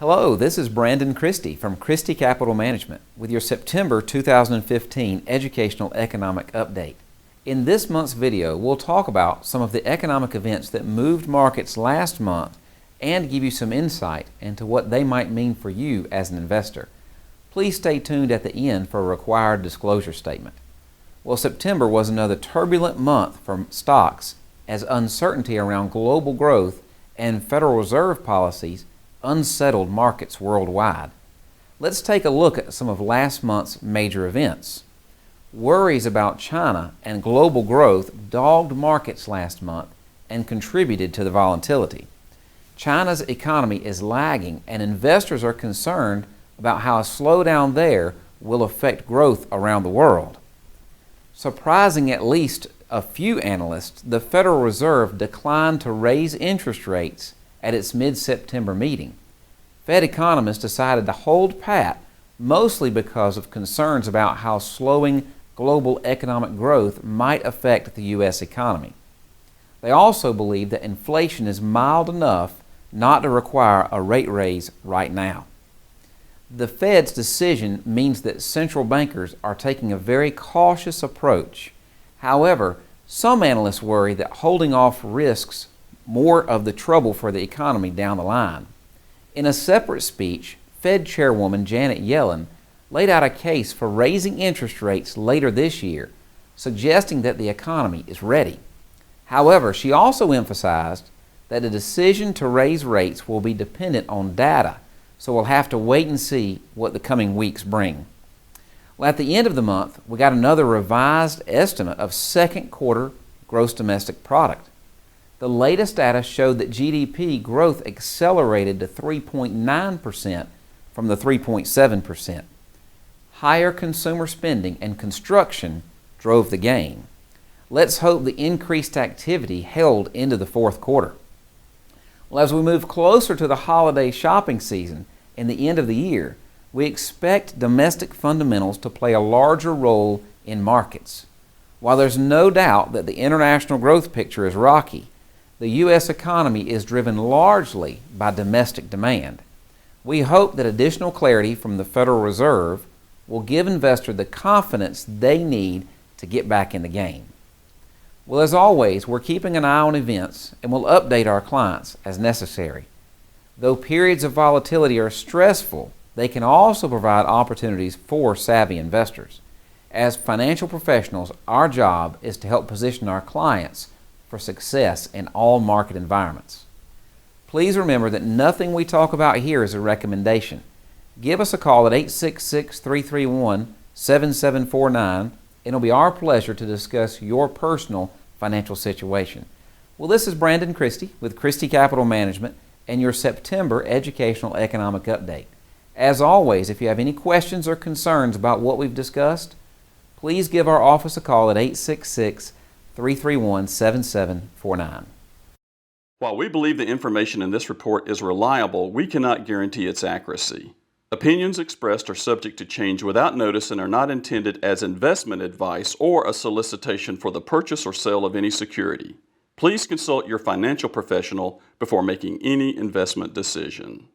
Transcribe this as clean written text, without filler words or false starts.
Hello, this is Brandon Christy from Christy Capital Management with your September 2015 Educational Economic Update. In this month's video, we'll talk about some of the economic events that moved markets last month and give you some insight into what they might mean for you as an investor. Please stay tuned at the end for a required disclosure statement. Well, September was another turbulent month for stocks as uncertainty around global growth and Federal Reserve policies unsettled markets worldwide. Let's take a look at some of last month's major events. Worries about China and global growth dogged markets last month and contributed to the volatility. China's economy is lagging and investors are concerned about how a slowdown there will affect growth around the world. Surprising at least a few analysts, the Federal Reserve declined to raise interest rates at its mid-September meeting. Fed economists decided to hold pat, mostly because of concerns about how slowing global economic growth might affect the U.S. economy. They also believe that inflation is mild enough not to require a rate raise right now. The Fed's decision means that central bankers are taking a very cautious approach. However, some analysts worry that holding off risks more of the trouble for the economy down the line. In a separate speech, Fed Chairwoman Janet Yellen laid out a case for raising interest rates later this year, suggesting that the economy is ready. However, she also emphasized that the decision to raise rates will be dependent on data, so we'll have to wait and see what the coming weeks bring. Well, at the end of the month, we got another revised estimate of second quarter gross domestic product. The latest data showed that GDP growth accelerated to 3.9% from the 3.7%. Higher consumer spending and construction drove the gain. Let's hope the increased activity held into the fourth quarter. Well, as we move closer to the holiday shopping season and the end of the year, we expect domestic fundamentals to play a larger role in markets. While there's no doubt that the international growth picture is rocky, the U.S. economy is driven largely by domestic demand. We hope that additional clarity from the Federal Reserve will give investors the confidence they need to get back in the game. Well, as always, we're keeping an eye on events and will update our clients as necessary. Though periods of volatility are stressful, they can also provide opportunities for savvy investors. As financial professionals, our job is to help position our clients for success in all market environments. Please remember that nothing we talk about here is a recommendation. Give us a call at 866-331-7749 and it'll be our pleasure to discuss your personal financial situation. Well, this is Brandon Christy with Christy Capital Management and your September Educational Economic Update. As always, if you have any questions or concerns about what we've discussed, please give our office a call at 866-331-7749. While we believe the information in this report is reliable, we cannot guarantee its accuracy. Opinions expressed are subject to change without notice and are not intended as investment advice or a solicitation for the purchase or sale of any security. Please consult your financial professional before making any investment decision.